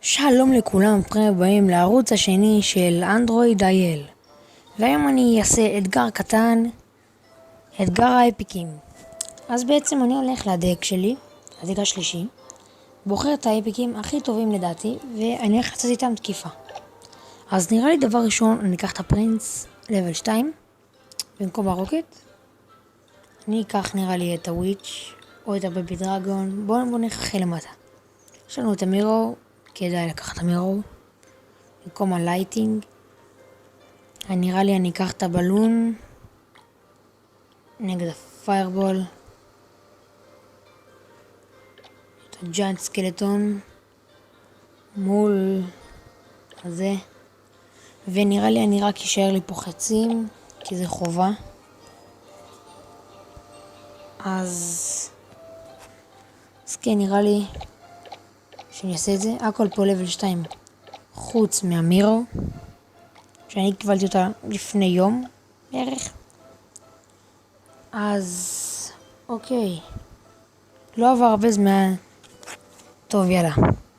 שלום לכולם, ברוכים הבאים לערוץ השני של אנדרואיד אייל. והיום אני אעשה אתגר קטן, אתגר האפיקים. אז בעצם אני הולך לדק שלי, הדק השלישי, בוחר את האפיקים הכי טובים לדעתי, ואני הולך לעשות איתם תקיפה. אז נראה לי דבר ראשון, אני אקח את הפרינס לבל 2, במקום הרוקט. אני אקח נראה לי את הוויץ' או את הבייבי דרגון. בואו נחכה למטה. יש לנו את המירו, כדאי לקחת את המירו במקום הלייטינג. נראה לי אני אקח את הבלון נגד הפיירבול, את הג'יינט סקלטון מול הזה, ונראה לי אני רק אשאר לי פה חצים כי זה חובה. אז כן, נראה לי שאני אעשה את זה. הכל פה לבל 2 חוץ מהמירו שאני קיבלתי אותה לפני יום בערך. אז אוקיי, לא עבר הרבה זמן. טוב, יאללה,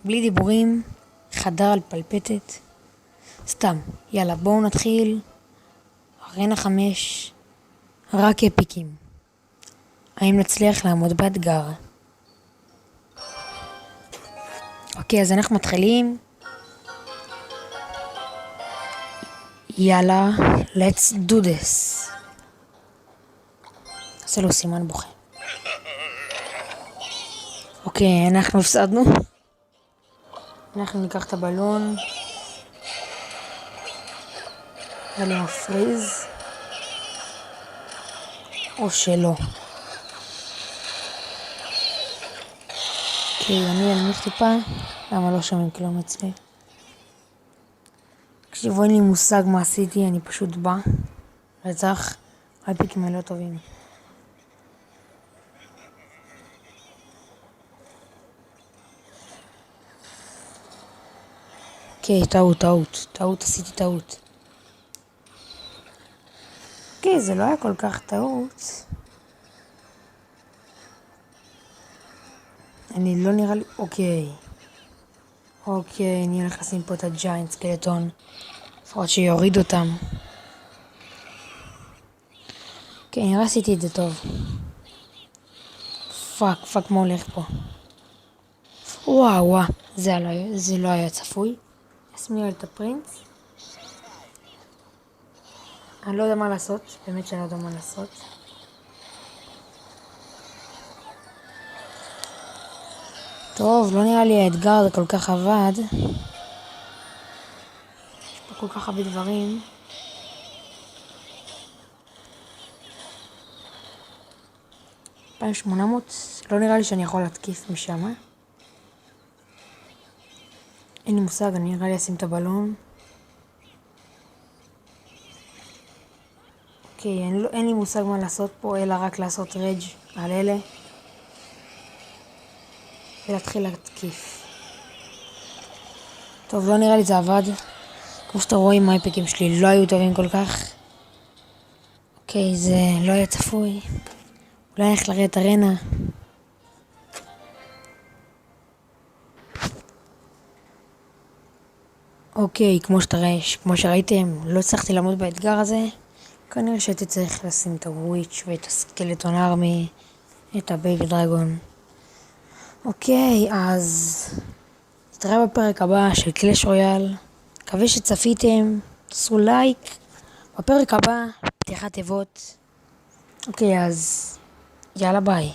בלי דיבורים, חדר על פלפטת סתם. יאללה, בואו נתחיל. ארנה 5, רק אפיקים. האם נצליח לעמוד באתגר? אוקיי, אז אנחנו מתחילים. יאללה, let's do this. עושה לו סימן בוכה. אוקיי, אנחנו הפסדנו. אנחנו ניקח את הבלון. יאללה, מפריז. או שלא. אוקיי, אני אנמיך טיפה. למה לא שומעים כלום אצלי? תקשיבו, אין לי מושג מה עשיתי, אני פשוט בא. רצח, האפיקים האלה לא טובים. אוקיי, טעות, עשיתי טעות. אוקיי, זה לא היה כל כך טעות. אני לא נראה לי, אוקיי, אני הולך לשים פה את הג'יינט סקלטון. לפחות שיוריד אותם. אוקיי, נראה עשיתי את זה טוב. פאק, מה הולך פה? וואו, זה לא היה צפוי. אסמיר את הפרינס. אני לא יודע מה לעשות, באמת שאני לא יודע מה לעשות. טוב, לא נראה לי האתגר הזה כל כך עבד. יש פה כל כך הרבה דברים. $2,800, לא נראה לי שאני יכול להתקיף משם. אין לי מושג, אני נראה לי אשים את הבלון. אוקיי, אין לי מושג מה לעשות פה, אלא רק לעשות רג' על אלה. ולהתחיל להתקיף. טוב, לא נראה לי זה עבד. כמו שאתם רואים, האפיקים שלי לא היו טובים כל כך. אוקיי, זה לא היה צפוי. אולי אני הולך לראות את ארנה. אוקיי, כמו שראיתם, לא הצלחתי לעמוד באתגר הזה. כנראה שהייתי צריך לשים את הוויץ' ואת הסקלטון ארמי, את הבייבי דרגון. אוקיי, אז נתראה בפרק הבא של קלאש רויאל. מקווה שצפיתם, תעשו לייק. בפרק הבא, פתיחת תיבות. אוקיי, אז יאללה, ביי.